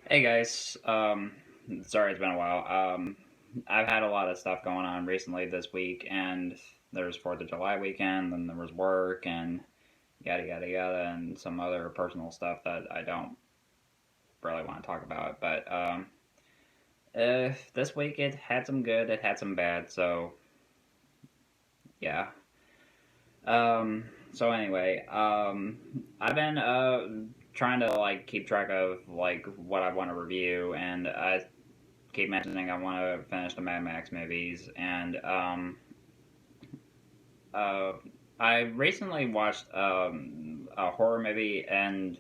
Hey guys, sorry it's been a while. I've had a lot of stuff going on recently this week, and there's 4th of July weekend, and there was work, and yada yada yada, and some other personal stuff that I don't really want to talk about. But this week it had some good, it had some bad, so yeah. So anyway, I've been trying to like keep track of like what I want to review, and I keep mentioning I want to finish the Mad Max movies, and uh, I recently watched a horror movie, and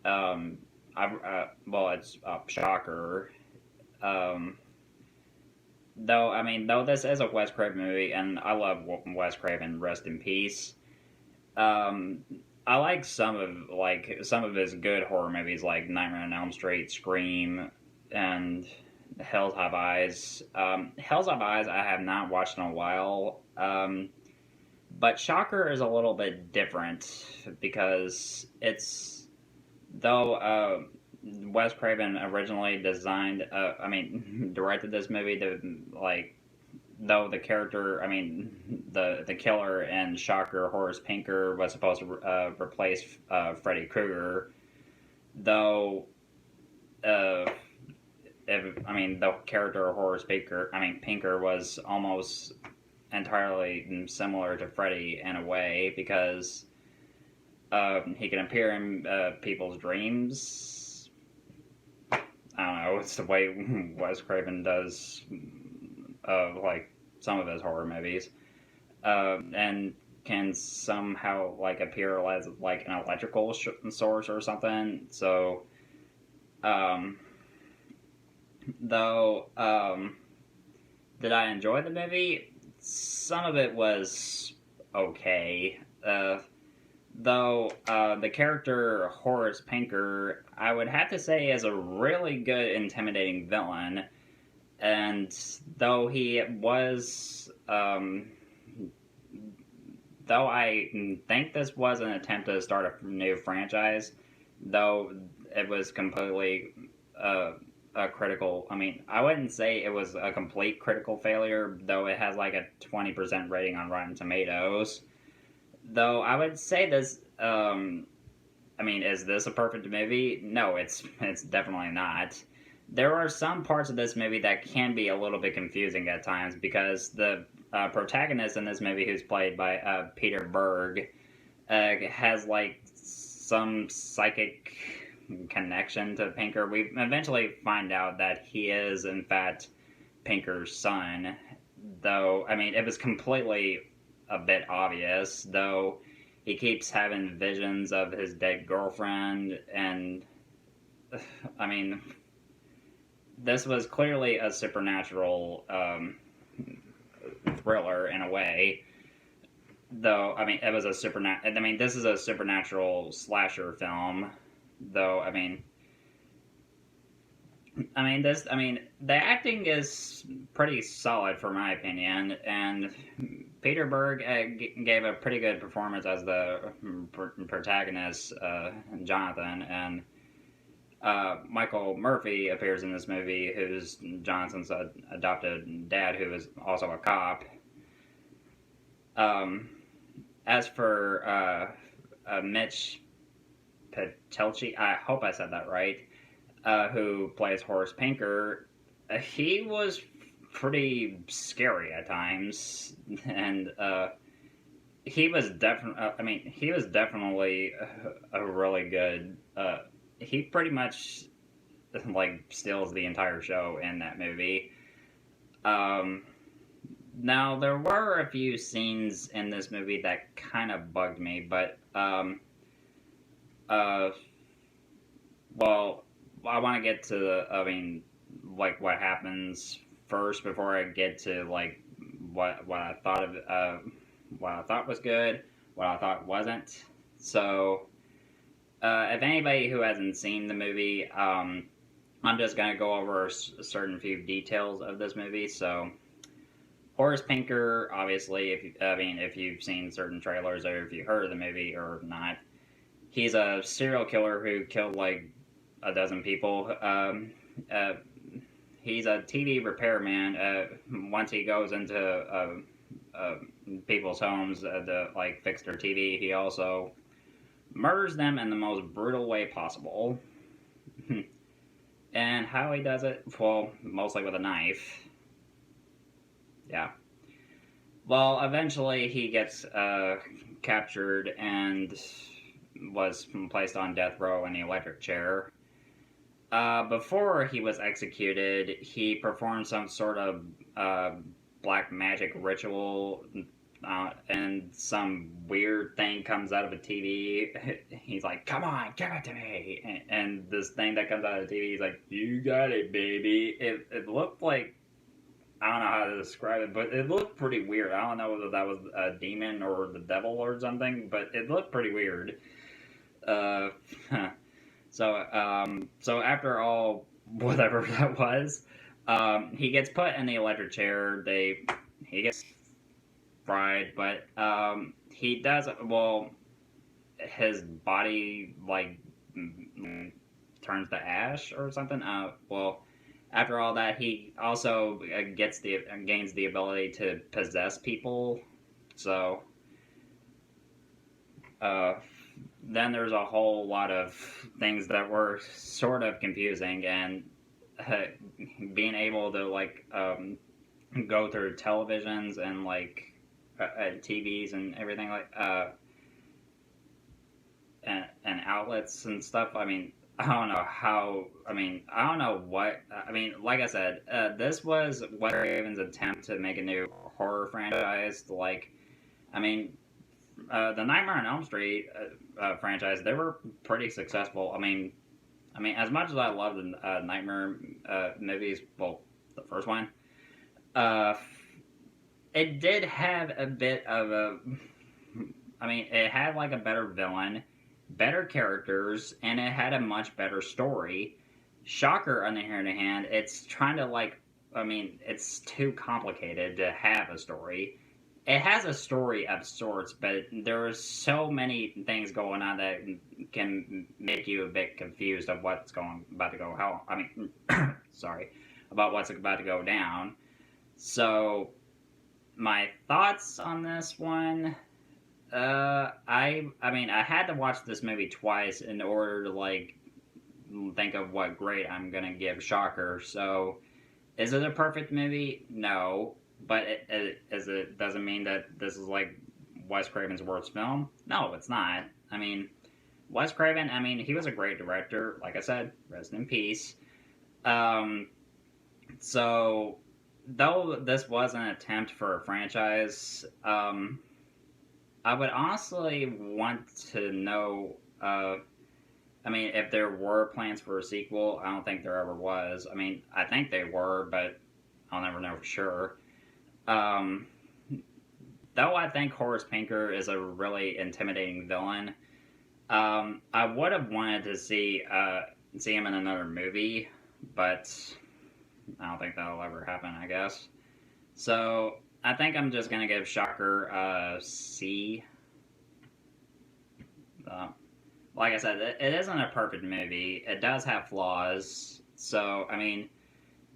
well, it's Shocker. Um, though this is a Wes Craven movie, and I love Wes Craven, rest in peace. Um, I like some of his good horror movies, like Nightmare on Elm Street, Scream, and Hills Have Eyes. Hills Have Eyes I have not watched in a while. But Shocker is a little bit different because it's though Wes Craven originally directed this movie to like though the character, the killer in Shocker, Horace Pinker, was supposed to replace Freddy Krueger, though uh, the character of Horace Pinker was almost entirely similar to Freddy in a way because he can appear in people's dreams. I don't know. It's the way Wes Craven does, like some of his horror movies, and can somehow like appear as like an electrical source or something. So, um, though, did I enjoy the movie? Some of it was okay. Though the character Horace Pinker, I would have to say, is a really good, intimidating villain. And though he was, though I think this was an attempt to start a new franchise, though it was completely a critical. I wouldn't say it was a complete critical failure, though it has like a 20% rating on Rotten Tomatoes. Though I would say this, is this a perfect movie? No, it's definitely not. There are some parts of this movie that can be a little bit confusing at times because the protagonist in this movie, who's played by Peter Berg, has like some psychic connection to Pinker. We eventually find out that he is, in fact, Pinker's son, though, it was completely a bit obvious, though he keeps having visions of his dead girlfriend, and I mean, this was clearly a supernatural thriller in a way. Though it was a supernatural. This is a supernatural slasher film. Though the acting is pretty solid for my opinion, and Peter Berg gave a pretty good performance as the protagonist, Jonathan, and Michael Murphy appears in this movie, who's Jonathan's adopted dad, who is also a cop. Um, as for Mitch Patelchi, I hope I said that right, who plays Horace Pinker, he was pretty scary at times, and he was definitely a really good. He pretty much like steals the entire show in that movie. Um, Now there were a few scenes in this movie that kind of bugged me, but uh, well, I want to get to like what happens first before I get to like what I thought of what I thought was good, what I thought wasn't. So, if anybody who hasn't seen the movie, I'm just gonna go over a certain few details of this movie. So, Horace Pinker, obviously, if you've seen certain trailers or if you heard of the movie or not, he's a serial killer who killed like a dozen people. He's a TV repairman. Once he goes into people's homes to like fix their TV, he also murders them in the most brutal way possible. And how he does it? Well, mostly with a knife. Yeah. Well, eventually he gets captured and was placed on death row in the electric chair. Before he was executed, he performed some sort of black magic ritual, and some weird thing comes out of a TV. He's like, "Come on, give it to me!" And this thing that comes out of the TV, he's like, "You got it, baby." It looked like, I don't know how to describe it, but it looked pretty weird. I don't know whether that was a demon or the devil or something, but it looked pretty weird. Uh, so after all, whatever that was, he gets put in the electric chair. He gets fried, but he does well. His body like turns to ash or something. Well, after all that, he also gains the ability to possess people. So, uh, then there's a whole lot of things that were sort of confusing, and being able to like go through televisions and like TVs and everything like and outlets and stuff. I mean, I don't know how. I mean, I don't know what. I mean, like I said, this was Wes Craven's attempt to make a new horror franchise. Like, I mean, the Nightmare on Elm Street franchise, they were pretty successful. I mean, as much as I love the Nightmare movies, well, the first one, uh, it did have a bit of a. I mean, it had like a better villain, better characters, and it had a much better story. Shocker, on the other hand, it's trying to like. I mean, it's too complicated to have a story. It has a story of sorts, but there are so many things going on that can make you a bit confused of what's about to go. How I mean, sorry, about what's about to go down. So my thoughts on this one. I mean, I had to watch this movie twice in order to like think of what grade I'm gonna give Shocker. So, is it a perfect movie? No, but it doesn't mean that this is like Wes Craven's worst film. No, it's not. I mean, Wes Craven. I mean, he was a great director. Like I said, rest in peace. Um, so though this was an attempt for a franchise, I would honestly want to know. I mean, if there were plans for a sequel, I don't think there ever was. I mean, I think they were, but I'll never know for sure. Um, though I think Horace Pinker is a really intimidating villain, I would have wanted to see him in another movie, but I don't think that'll ever happen. I guess. So I think I'm just gonna give Shocker a C. Uh, like I said, it isn't a perfect movie. It does have flaws. So I mean,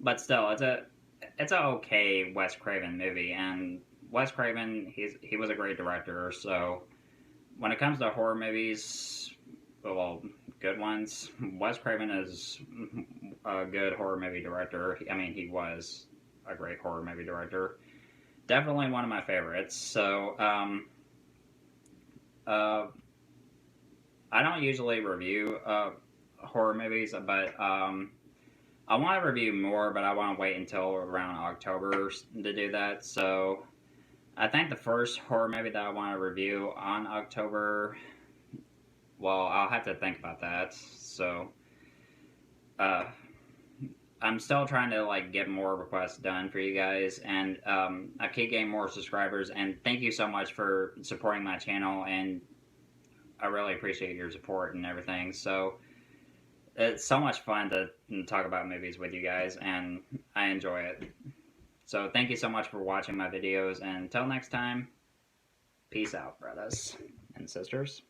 but still, it's a okay Wes Craven movie. And Wes Craven, he was a great director. So when it comes to horror movies, well, good ones, Wes Craven is a good horror movie director. I mean, he was a great horror movie director. Definitely one of my favorites. So, I don't usually review horror movies, but I want to review more, but I want to wait until around October to do that. So, I think the first horror movie that I want to review on October, well, I'll have to think about that. So, uh, I'm still trying to like get more requests done for you guys, and I keep getting more subscribers. And thank you so much for supporting my channel, and I really appreciate your support and everything. So it's so much fun to talk about movies with you guys, and I enjoy it. So thank you so much for watching my videos, and until next time, peace out, brothers and sisters.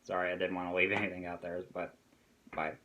Sorry, I didn't want to leave anything out there, but Bye.